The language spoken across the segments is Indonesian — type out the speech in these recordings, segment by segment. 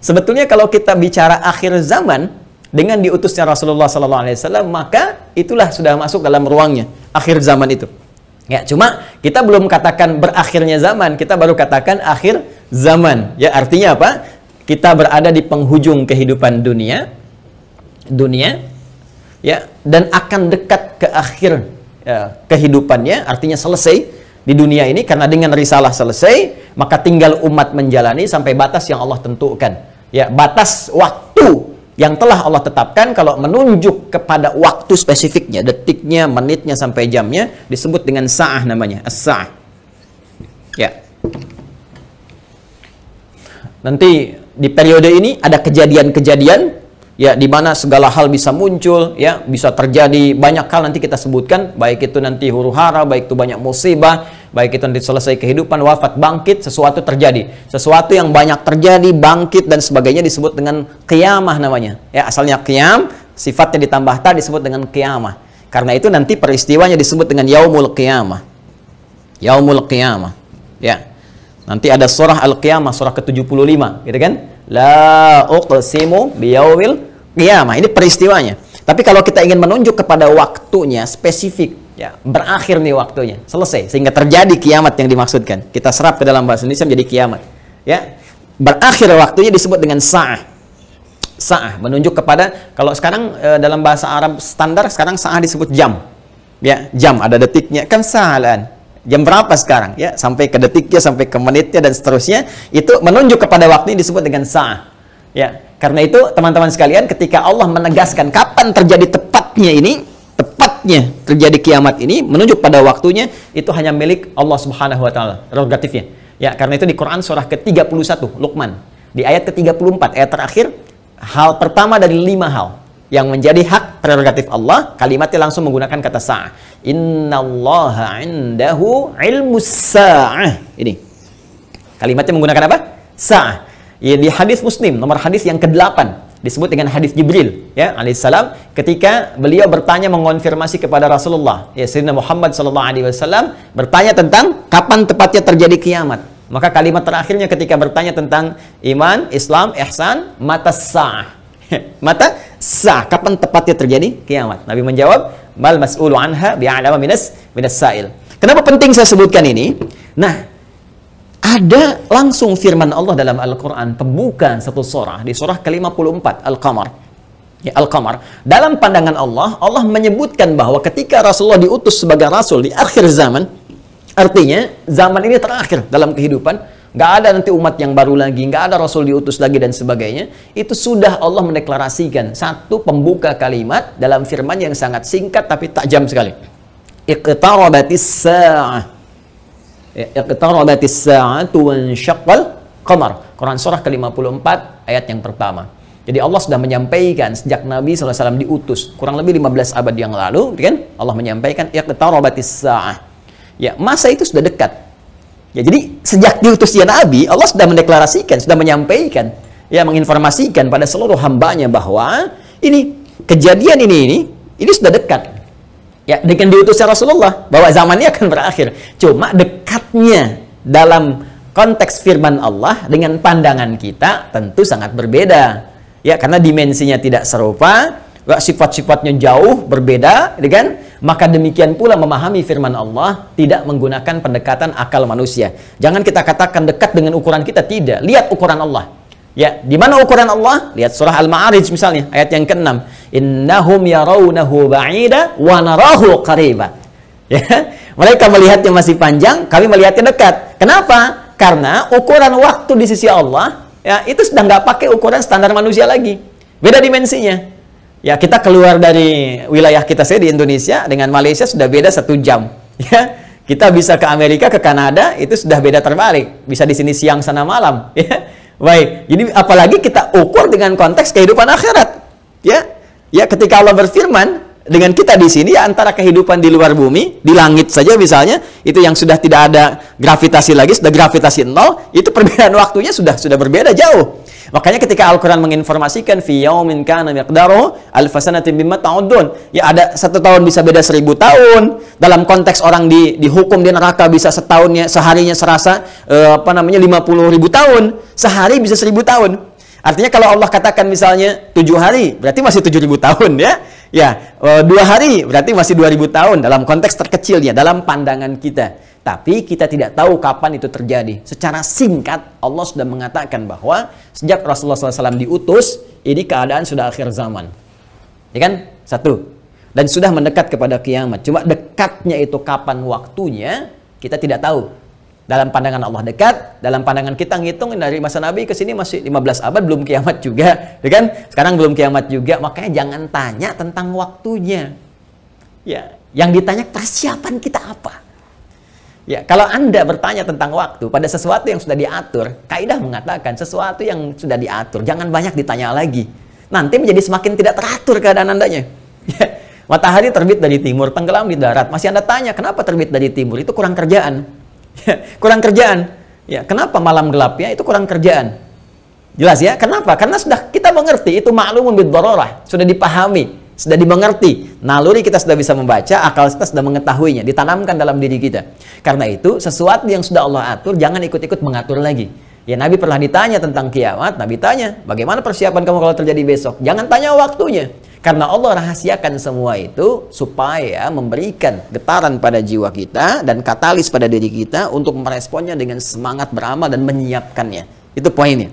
sebetulnya kalau kita bicara akhir zaman dengan diutusnya Rasulullah SAW, maka itulah sudah masuk dalam ruangnya akhir zaman itu. Ya, cuma kita belum katakan berakhirnya zaman, kita baru katakan akhir zaman. Ya, artinya apa? Kita berada di penghujung kehidupan dunia, ya, dan akan dekat ke akhir kehidupannya, artinya selesai di dunia ini, karena dengan risalah selesai, maka tinggal umat menjalani sampai batas yang Allah tentukan. Ya, batas waktu yang telah Allah tetapkan, kalau menunjuk kepada waktu spesifiknya, detiknya, menitnya, sampai jamnya, disebut dengan sa'ah namanya, as-sa'ah. Ya. Nanti di periode ini ada kejadian-kejadian, ya, di mana segala hal bisa muncul, ya, bisa terjadi banyak hal nanti kita sebutkan, baik itu nanti huru-hara, baik itu banyak musibah, baik itu nanti selesai kehidupan, wafat, bangkit, sesuatu terjadi. Sesuatu yang banyak terjadi, bangkit, dan sebagainya disebut dengan qiyamah namanya. Ya, asalnya qiyam, sifatnya ditambah ta disebut dengan qiyamah. Karena itu nanti peristiwanya disebut dengan yaumul qiyamah. Yaumul qiyamah. Ya. Nanti ada surah Al-Qiyamah, surah ke-75, gitu kan? La uqsimu biyaumil qiyamah. Ini peristiwanya. Tapi kalau kita ingin menunjuk kepada waktunya spesifik, ya, berakhir nih waktunya, selesai, sehingga terjadi kiamat yang dimaksudkan. Kita serap ke dalam bahasa Indonesia menjadi kiamat. Ya, berakhir waktunya disebut dengan sa'ah. Sa'ah menunjuk kepada, kalau sekarang dalam bahasa Arab standar sekarang sa'ah disebut jam. Ya, jam ada detiknya, kan sa'alan. Jam berapa sekarang? Ya, sampai ke detiknya, sampai ke menitnya, dan seterusnya. Itu menunjuk kepada waktu ini disebut dengan sa'ah. Ya, karena itu teman-teman sekalian, ketika Allah menegaskan kapan terjadi tepatnya ini, tepatnya terjadi kiamat ini, menunjuk pada waktunya, itu hanya milik Allah Subhanahu wa taala, prerogatifnya. Ya, karena itu di Quran surah ke-31 Luqman, di ayat ke-34, ayat terakhir, hal pertama dari 5 hal yang menjadi hak prerogatif Allah, kalimatnya langsung menggunakan kata sa'ah. Innallaha 'indahu 'ilmus sa'ah. Ini. Kalimatnya menggunakan apa? Sa'ah. Ya, di hadis Muslim nomor hadis yang ke-8 disebut dengan hadis Jibril, ya, alaihissalam, ketika beliau bertanya, mengonfirmasi kepada Rasulullah, ya, Sayyidina Muhammad sallallahu alaihi wasallam, bertanya tentang kapan tepatnya terjadi kiamat. Maka kalimat terakhirnya ketika bertanya tentang iman, Islam, ihsan, mata sa'ah. Mata sa'ah, kapan tepatnya terjadi kiamat? Nabi menjawab, mal mas'ulu anha bi'alama minas sa'il. Kenapa penting saya sebutkan ini? Nah, ada langsung firman Allah dalam Al-Quran, pembuka satu surah, di surah ke-54, Al-Qamar. Ya, Al-Qamar. Dalam pandangan Allah, Allah menyebutkan bahwa ketika Rasulullah diutus sebagai Rasul di akhir zaman, artinya zaman ini terakhir dalam kehidupan, nggak ada nanti umat yang baru lagi, nggak ada Rasul diutus lagi, dan sebagainya. Itu sudah Allah mendeklarasikan satu pembuka kalimat dalam firman yang sangat singkat tapi tajam sekali. Iqtarabatis sa'ah. Iqtarabatis sa'atu wansyaqqal qamar. Quran surah ke-54 ayat yang pertama. Jadi Allah sudah menyampaikan sejak Nabi SAW diutus kurang lebih 15 abad yang lalu, kan? Allah menyampaikan iqtarabatis sa'ah. Ya, masa itu sudah dekat. Ya, jadi sejak diutusnya Nabi, Allah sudah mendeklarasikan, sudah menyampaikan, ya, menginformasikan pada seluruh hambanya bahwa ini kejadian ini sudah dekat. Ya, dengan diutusnya Rasulullah, bahwa zamannya akan berakhir. Cuma dekatnya dalam konteks firman Allah dengan pandangan kita tentu sangat berbeda. Ya, karena dimensinya tidak serupa, sifat-sifatnya jauh berbeda, kan? Maka demikian pula memahami firman Allah tidak menggunakan pendekatan akal manusia. Jangan kita katakan dekat dengan ukuran kita, tidak. Lihat ukuran Allah. Ya, di mana ukuran Allah? Lihat surah Al-Ma'arij misalnya, ayat yang ke-6. Innahum yarawnahu ba'ida wa narahu qariba. Ya, mereka melihatnya masih panjang, kami melihatnya dekat. Kenapa? Karena ukuran waktu di sisi Allah, ya, itu sudah nggak pakai ukuran standar manusia lagi. Beda dimensinya. Ya, kita keluar dari wilayah kita di Indonesia dengan Malaysia sudah beda 1 jam. Ya, kita bisa ke Amerika, ke Kanada, itu sudah beda terbalik. Bisa di sini siang, sana malam. Ya, baik. Jadi apalagi kita ukur dengan konteks kehidupan akhirat. Ya, ya, ketika Allah berfirman dengan kita di sini, ya, antara kehidupan di luar bumi, di langit saja misalnya, itu yang sudah tidak ada gravitasi lagi, sudah gravitasi 0, itu perbedaan waktunya sudah berbeda jauh. Makanya ketika Al-Quran menginformasikan fi yaumin kana miqdaruhu alf sanatin mimma ta'udun, ya, ada 1 tahun bisa beda 1000 tahun. Dalam konteks orang dihukum di neraka bisa seharinya serasa 50.000 tahun, sehari bisa 1000 tahun. Artinya kalau Allah katakan misalnya 7 hari, berarti masih 7.000 tahun ya. Ya, 2 hari berarti masih 2.000 tahun dalam konteks terkecilnya, dalam pandangan kita. Tapi kita tidak tahu kapan itu terjadi. Secara singkat, Allah sudah mengatakan bahwa sejak Rasulullah SAW diutus, ini keadaan sudah akhir zaman. Ya kan? Satu. Dan sudah mendekat kepada kiamat. Cuma dekatnya itu kapan waktunya, kita tidak tahu. Dalam pandangan Allah dekat, dalam pandangan kita ngitung dari masa Nabi ke sini masih 15 abad, belum kiamat juga, ya kan? Sekarang belum kiamat juga, makanya jangan tanya tentang waktunya. Ya, yang ditanya persiapan kita apa? Ya, kalau Anda bertanya tentang waktu pada sesuatu yang sudah diatur, kaidah mengatakan sesuatu yang sudah diatur, jangan banyak ditanya lagi. Nanti menjadi semakin tidak teratur keadaan Andanya. Ya, matahari terbit dari timur, tenggelam di darat, masih Anda tanya kenapa terbit dari timur? Itu kurang kerjaan. Ya, kurang kerjaan. Ya, kenapa malam gelapnya? Itu kurang kerjaan. Jelas ya? Kenapa? Karena sudah kita mengerti, itu ma'lumun bid-darurah, sudah dipahami, sudah dimengerti. Naluri kita sudah bisa membaca, akal kita sudah mengetahuinya, ditanamkan dalam diri kita. Karena itu, sesuatu yang sudah Allah atur, jangan ikut-ikut mengatur lagi. Ya, Nabi pernah ditanya tentang kiamat, Nabi tanya, bagaimana persiapan kamu kalau terjadi besok? Jangan tanya waktunya. Karena Allah rahasiakan semua itu supaya memberikan getaran pada jiwa kita dan katalis pada diri kita untuk meresponnya dengan semangat beramal dan menyiapkannya. Itu poinnya.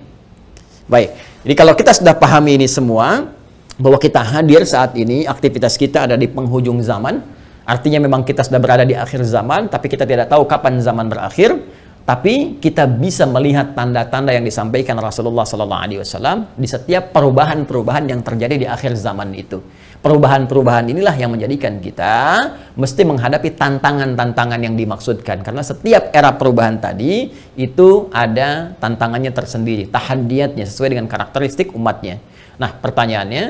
Baik, jadi kalau kita sudah pahami ini semua, bahwa kita hadir saat ini, aktivitas kita ada di penghujung zaman, artinya memang kita sudah berada di akhir zaman, tapi kita tidak tahu kapan zaman berakhir. Tapi kita bisa melihat tanda-tanda yang disampaikan Rasulullah SAW di setiap perubahan-perubahan yang terjadi di akhir zaman itu. Perubahan-perubahan inilah yang menjadikan kita mesti menghadapi tantangan-tantangan yang dimaksudkan. Karena setiap era perubahan tadi itu ada tantangannya tersendiri, tahadiyatnya sesuai dengan karakteristik umatnya. Nah, pertanyaannya,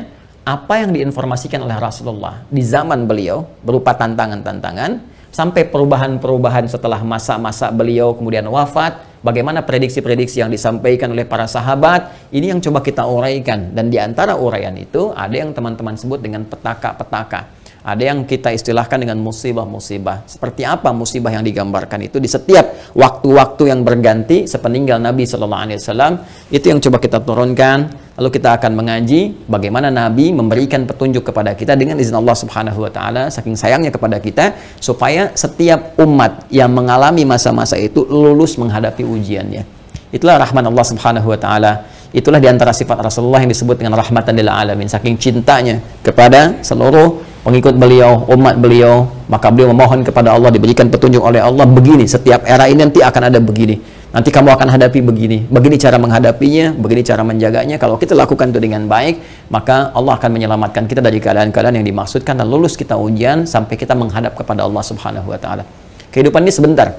apa yang diinformasikan oleh Rasulullah di zaman beliau berupa tantangan-tantangan, sampai perubahan-perubahan setelah masa-masa beliau kemudian wafat, bagaimana prediksi-prediksi yang disampaikan oleh para sahabat, ini yang coba kita uraikan. Dan di antara uraian itu, ada yang teman-teman sebut dengan petaka-petaka. Ada yang kita istilahkan dengan musibah-musibah. Seperti apa musibah yang digambarkan itu di setiap waktu-waktu yang berganti sepeninggal Nabi SAW, itu yang coba kita turunkan. Lalu kita akan mengaji bagaimana Nabi memberikan petunjuk kepada kita dengan izin Allah Subhanahu wa taala, saking sayangnya kepada kita, supaya setiap umat yang mengalami masa-masa itu lulus menghadapi ujiannya. Itulah rahman Allah Subhanahu wa taala. Itulah diantara sifat Rasulullah yang disebut dengan rahmatan lil alamin. Saking cintanya kepada seluruh pengikut beliau, umat beliau, maka beliau memohon kepada Allah diberikan petunjuk oleh Allah, begini, setiap era ini nanti akan ada begini, nanti kamu akan hadapi begini, begini cara menghadapinya, begini cara menjaganya. Kalau kita lakukan itu dengan baik, maka Allah akan menyelamatkan kita dari keadaan-keadaan yang dimaksudkan dan lulus kita ujian sampai kita menghadap kepada Allah Subhanahu wa taala. Kehidupan ini sebentar.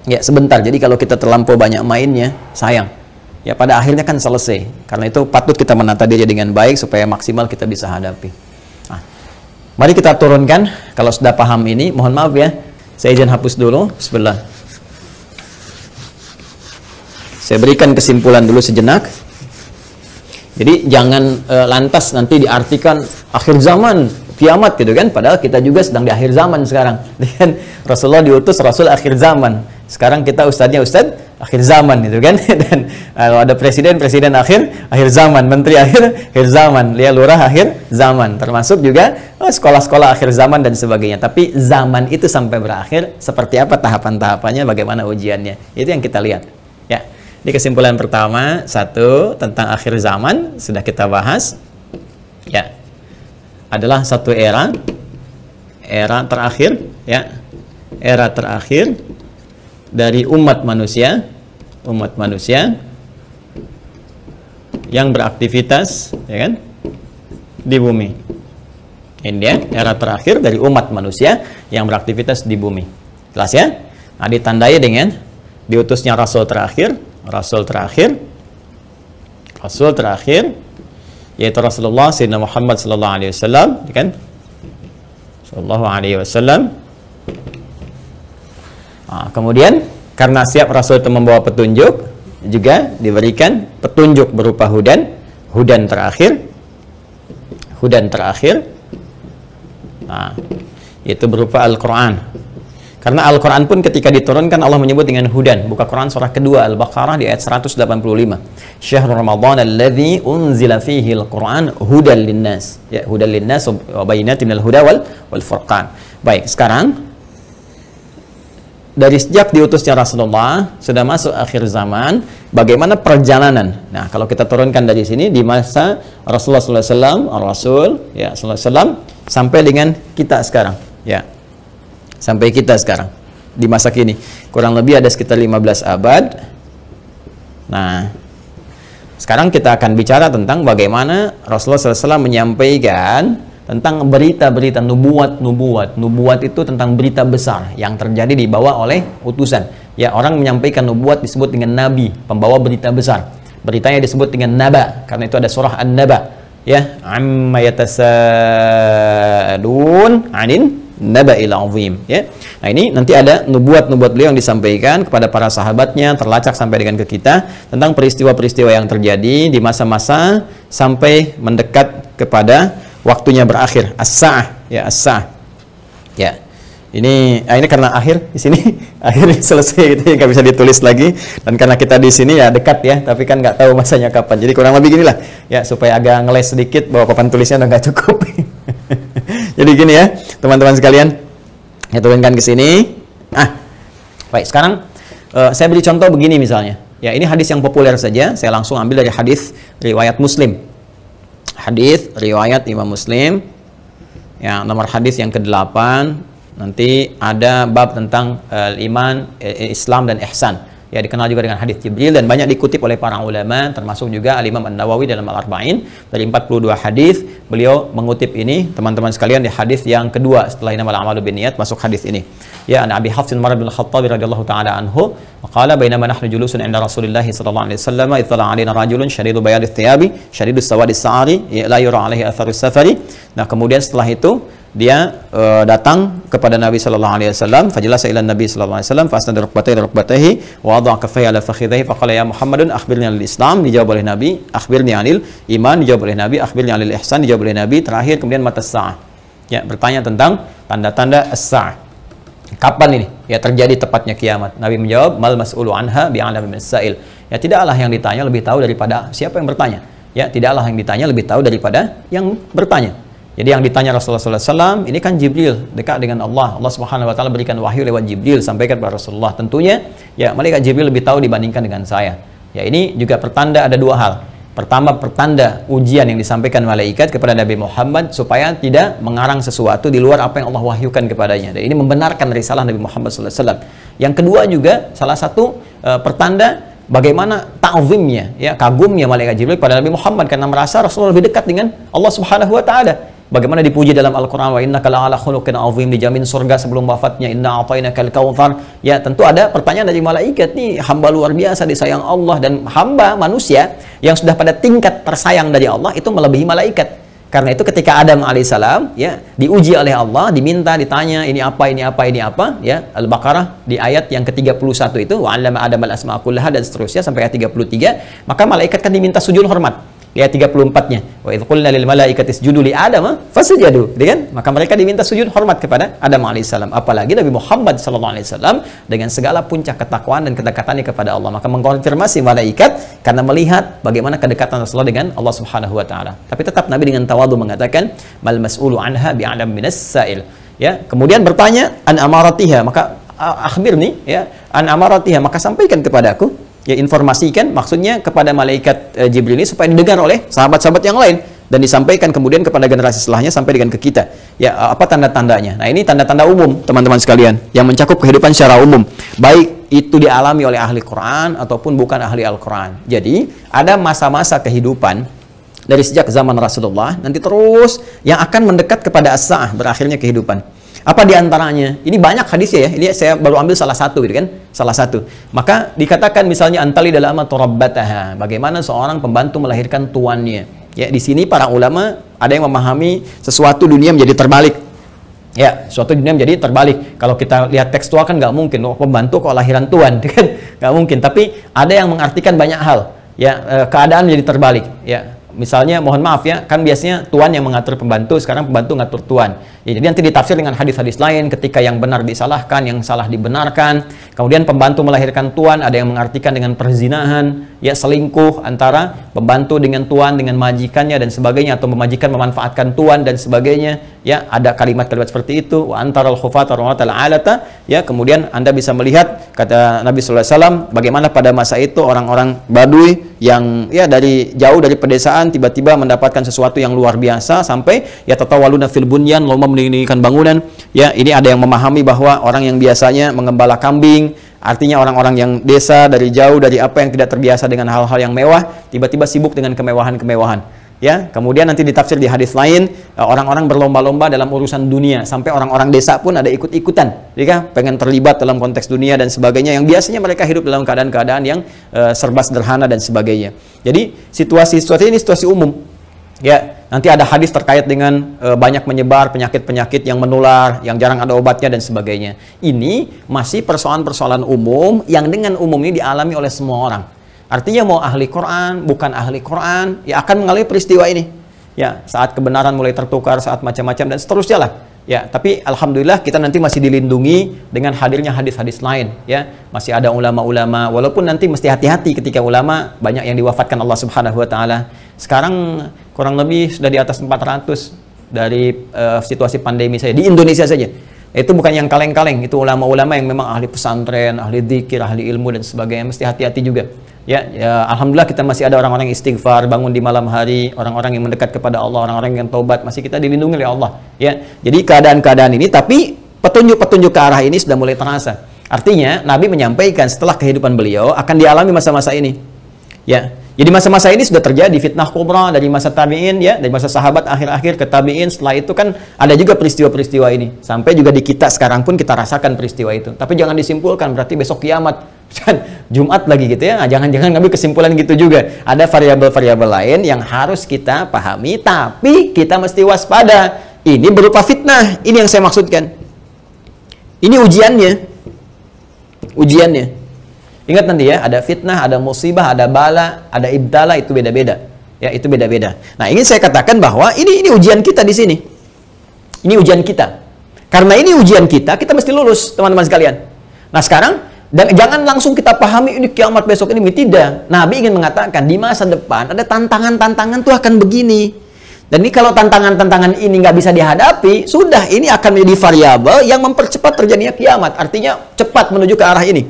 Ya, sebentar. Jadi kalau kita terlampau banyak mainnya, sayang. Ya, pada akhirnya kan selesai. Karena itu patut kita menata diri dengan baik supaya maksimal kita bisa hadapi. Nah, mari kita turunkan. Kalau sudah paham ini, mohon maaf ya, saya izin hapus dulu. Bismillah. Saya berikan kesimpulan dulu sejenak. Jadi jangan lantas nanti diartikan akhir zaman, kiamat gitu kan. Padahal kita juga sedang di akhir zaman sekarang. Dan Rasulullah diutus Rasul akhir zaman. Sekarang kita ustadznya ustadz akhir zaman gitu kan. Dan kalau ada presiden akhir zaman, menteri akhir zaman, lurah akhir zaman, termasuk juga sekolah-sekolah akhir zaman dan sebagainya. Tapi zaman itu sampai berakhir seperti apa tahapan-tahapannya, bagaimana ujiannya, itu yang kita lihat ya. Di kesimpulan pertama, satu, tentang akhir zaman sudah kita bahas ya, adalah satu era terakhir ya, era terakhir dari umat manusia yang beraktivitas ya kan di bumi. Ini dia era terakhir dari umat manusia yang beraktivitas di bumi. Jelas ya? Nah, ditandai dengan diutusnya rasul terakhir yaitu Rasulullah Sayyidina Muhammad sallallahu alaihi wasallam, kan? Sallallahu alaihi wasallam. Nah, kemudian karena siap Rasul itu membawa petunjuk, juga diberikan petunjuk berupa hudan terakhir. Nah, itu berupa Al-Quran. Karena Al-Quran pun ketika diturunkan Allah menyebut dengan hudan. Buka Quran surah kedua Al-Baqarah di ayat 185. Syahrul Ramadan alladzi unzila fihi al-Quran hudan linnas. Ya, hudan linnas wa bayyinatin minal huda wal furqan. Baik, sekarang dari sejak diutusnya Rasulullah sudah masuk akhir zaman, bagaimana perjalanan? Nah, kalau kita turunkan dari sini di masa Rasulullah SAW, Rasul ya SAW sampai dengan kita sekarang, ya. Sampai kita sekarang di masa kini kurang lebih ada sekitar 15 abad. Nah, sekarang kita akan bicara tentang bagaimana Rasulullah SAW menyampaikan tentang berita-berita nubuat itu tentang berita besar yang terjadi dibawa oleh utusan. Ya, orang menyampaikan nubuat disebut dengan nabi, pembawa berita besar. Beritanya disebut dengan naba karena itu ada surah An-Naba, ya, amma yatasaalun 'anin naba'il azim, ya. Nah, ini nanti ada nubuat-nubuat beliau yang disampaikan kepada para sahabatnya, terlacak sampai dengan ke kita tentang peristiwa-peristiwa yang terjadi di masa-masa sampai mendekat kepada waktunya berakhir, as-sa'ah, ya, as-sa'ah. Ya. Ini karena akhir di sini akhirnya selesai gitu, nggak bisa ditulis lagi, dan karena kita di sini ya dekat ya, tapi kan nggak tahu masanya kapan. Jadi kurang lebih ginilah ya, supaya agak ngeles sedikit bahwa papan tulisnya udah nggak cukup. Jadi gini ya, teman-teman sekalian, saya turunkan ke sini. Baik, sekarang saya beri contoh begini misalnya. Ya, ini hadis yang populer saja, saya langsung ambil dari hadis riwayat Muslim. Hadis riwayat Imam Muslim. Ya, nomor hadis yang ke-8. Nanti ada bab tentang iman, Islam dan ihsan. Ya, dikenal juga dengan hadis Jibril dan banyak dikutip oleh para ulama, termasuk juga Al-Imam An-Nawawi dalam Al-Arba'in. Dari 42 hadis beliau mengutip ini, teman-teman sekalian, di hadis yang kedua setelah innamal a'malu binniyat, masuk hadis ini. Ya, an Abi Hafs Umar bin Al-Khattab radhiyallahu taala anhu, qala bainama nahnu julusun 'inda Rasulillah sallallahu alaihi wasallam, ittala 'alaina rajulun shadidu bayadith thiyabi, shadidus sawadis sa'ari, la yura 'alaihi atharus safari. Nah, kemudian setelah itu dia datang kepada Nabi sallallahu alaihi wasallam, fajalasa ila Nabi sallallahu alaihi wasallam, fasnada rukbatayhi wa wada'a kaffayhi ala fakhidhihi, faqala ya Muhammadun akhbirni anil Islam, dijawab oleh Nabi, akhbirni anil iman, dijawab oleh Nabi, akhbirni anil ihsan, dijawab oleh Nabi, terakhir kemudian mata sa'ah. Ya, bertanya tentang tanda-tanda as-sa'ah. Kapan ini ya terjadi tepatnya kiamat? Nabi menjawab, mal mas'ulu anha bi'alami min as-sa'il. Ya, tidaklah yang ditanya lebih tahu daripada siapa yang bertanya. Ya, tidaklah yang ditanya lebih tahu daripada yang bertanya. Jadi yang ditanya Rasulullah SAW ini kan Jibril, dekat dengan Allah. Allah Subhanahu Wa Taala berikan wahyu lewat Jibril sampaikan kepada Rasulullah. Tentunya ya malaikat Jibril lebih tahu dibandingkan dengan saya. Ya, ini juga pertanda ada dua hal. Pertama, pertanda ujian yang disampaikan malaikat kepada Nabi Muhammad supaya tidak mengarang sesuatu di luar apa yang Allah wahyukan kepadanya. Dan ini membenarkan risalah Nabi Muhammad SAW. Yang kedua juga salah satu pertanda bagaimana ta'zimnya, ya, kagumnya malaikat Jibril pada Nabi Muhammad karena merasa Rasulullah lebih dekat dengan Allah Subhanahu Wa Taala. Bagaimana dipuji dalam Al-Quran, wa innaka la'ala khuluqin azim, dijamin surga sebelum wafatnya, inna a'tainakal kautsar. Ya, tentu ada pertanyaan dari malaikat, nih hamba luar biasa disayang Allah, dan hamba manusia yang sudah pada tingkat tersayang dari Allah itu melebihi malaikat. Karena itu ketika Adam alaihissalam ya diuji oleh Allah, diminta, ditanya ini apa, ya, Al-Baqarah di ayat yang ke-31 itu, wa 'allama Adam al-asma'a kullaha, dan seterusnya sampai ayat 33, maka malaikat kan diminta sujud hormat. Ayat 34-nya, wa idz qulna lil malaikati isjudu li Adam fasajadu, kan? Maka mereka diminta sujud hormat kepada Adam alaihissalam. Apalagi Nabi Muhammad sallallahu alaihi wasallam dengan segala puncak ketakwaan dan kedekatannya kepada Allah, maka mengkonfirmasi malaikat karena melihat bagaimana kedekatan Rasulullah dengan Allah Subhanahu Wa Taala. Tapi tetap Nabi dengan tawadhu mengatakan, mal mas'ulu anha bi'alam minas sa'il. Ya, kemudian bertanya an amaratiha, maka akhbirni, ya, an amaratiha, maka sampaikan kepadaku. Ya, informasikan maksudnya kepada malaikat Jibril ini supaya didengar oleh sahabat-sahabat yang lain dan disampaikan kemudian kepada generasi setelahnya sampai dengan ke kita. Ya, apa tanda-tandanya? Nah, ini tanda-tanda umum teman-teman sekalian yang mencakup kehidupan secara umum, baik itu dialami oleh ahli Quran ataupun bukan ahli Al-Quran. Jadi ada masa-masa kehidupan dari sejak zaman Rasulullah nanti terus yang akan mendekat kepada as-sa'ah, berakhirnya kehidupan. Apa diantaranya? Ini banyak hadisnya ya. Ini saya baru ambil salah satu, gitu kan? Salah satu. Maka dikatakan misalnya antali dalam turabbataha. Bagaimana seorang pembantu melahirkan tuannya. Ya, di sini para ulama ada yang memahami sesuatu dunia menjadi terbalik. Ya, suatu dunia menjadi terbalik. Kalau kita lihat tekstual kan nggak mungkin. Oh, pembantu kok lahiran tuan, kan? Nggak mungkin. Tapi ada yang mengartikan banyak hal. Ya, keadaan menjadi terbalik. Ya. Misalnya, mohon maaf ya, kan biasanya tuan yang mengatur pembantu, sekarang pembantu ngatur tuan. Ya, jadi nanti ditafsir dengan hadis-hadis lain, ketika yang benar disalahkan, yang salah dibenarkan. Kemudian pembantu melahirkan tuan, ada yang mengartikan dengan perzinahan, ya selingkuh antara pembantu dengan tuan, dengan majikannya dan sebagainya, atau majikan memanfaatkan tuan dan sebagainya. Ya, ada kalimat-kalimat seperti itu. Wa antaral khufata rawatal alata. Ya, kemudian Anda bisa melihat kata Nabi sallallahu alaihi wasallam bagaimana pada masa itu orang-orang Badui yang ya dari jauh dari pedesaan tiba-tiba mendapatkan sesuatu yang luar biasa sampai ya tatawaluna fil bunyan, lomba mendirikan bangunan. Ya, ini ada yang memahami bahwa orang yang biasanya mengembala kambing, artinya orang-orang yang desa dari jauh, dari apa yang tidak terbiasa dengan hal-hal yang mewah, tiba-tiba sibuk dengan kemewahan-kemewahan. Ya, kemudian nanti ditafsir di hadis lain, orang-orang berlomba-lomba dalam urusan dunia, sampai orang-orang desa pun ada ikut-ikutan, ya, pengen terlibat dalam konteks dunia dan sebagainya, yang biasanya mereka hidup dalam keadaan-keadaan yang serba sederhana dan sebagainya. Jadi situasi-situasi ini situasi umum. Ya, nanti ada hadis terkait dengan banyak menyebar penyakit-penyakit yang menular, yang jarang ada obatnya dan sebagainya. Ini masih persoalan-persoalan umum yang dengan umum ini dialami oleh semua orang. Artinya mau ahli Quran, bukan ahli Quran, ya akan mengalami peristiwa ini. Ya, saat kebenaran mulai tertukar, saat macam-macam dan seterusnya lah. Ya, tapi alhamdulillah kita nanti masih dilindungi dengan hadirnya hadis-hadis lain. Ya, masih ada ulama-ulama. Walaupun nanti mesti hati-hati ketika ulama banyak yang diwafatkan Allah Subhanahu Wa Taala. Sekarang kurang lebih sudah di atas 400 dari situasi pandemi saya di Indonesia saja. Itu bukan yang kaleng-kaleng, itu ulama-ulama yang memang ahli pesantren, ahli dzikir, ahli ilmu dan sebagainya. Mesti hati-hati juga. Ya, alhamdulillah kita masih ada orang-orang yang istighfar, bangun di malam hari, orang-orang yang mendekat kepada Allah, orang-orang yang taubat, masih kita dilindungi oleh Allah. Ya, jadi keadaan-keadaan ini, tapi petunjuk-petunjuk ke arah ini sudah mulai terasa. Artinya Nabi menyampaikan setelah kehidupan beliau akan dialami masa-masa ini. Ya, jadi masa-masa ini sudah terjadi fitnah kubra dari masa tabi'in, ya, dari masa sahabat akhir-akhir ke tabi'in. Setelah itu kan ada juga peristiwa-peristiwa ini. Sampai juga di kita sekarang pun kita rasakan peristiwa itu. Tapi jangan disimpulkan berarti besok kiamat. Jumat lagi gitu ya. Nah, jangan-jangan ngambil kesimpulan gitu juga. Ada variabel-variabel lain yang harus kita pahami, tapi kita mesti waspada. Ini berupa fitnah. Ini yang saya maksudkan. Ini ujiannya. Ujiannya. Ingat nanti ya, ada fitnah, ada musibah, ada bala, ada ibtala, itu beda-beda. Ya, itu beda-beda. Nah, ingin saya katakan bahwa ini ujian kita di sini. Ini ujian kita. Karena ini ujian kita mesti lulus, teman-teman sekalian. Nah, sekarang dan jangan langsung kita pahami ini kiamat besok ini. Tidak. Nabi ingin mengatakan di masa depan ada tantangan-tantangan tuh akan begini. Dan ini kalau tantangan-tantangan ini nggak bisa dihadapi, sudah ini akan menjadi variabel yang mempercepat terjadinya kiamat. Artinya cepat menuju ke arah ini.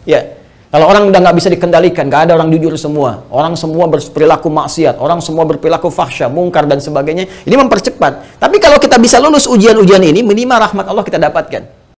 Ya. Kalau orang udah nggak bisa dikendalikan, nggak ada orang jujur semua, orang semua berperilaku maksiat, orang semua berperilaku fahsya, mungkar dan sebagainya, ini mempercepat. Tapi kalau kita bisa lulus ujian-ujian ini, minimal rahmat Allah kita dapatkan.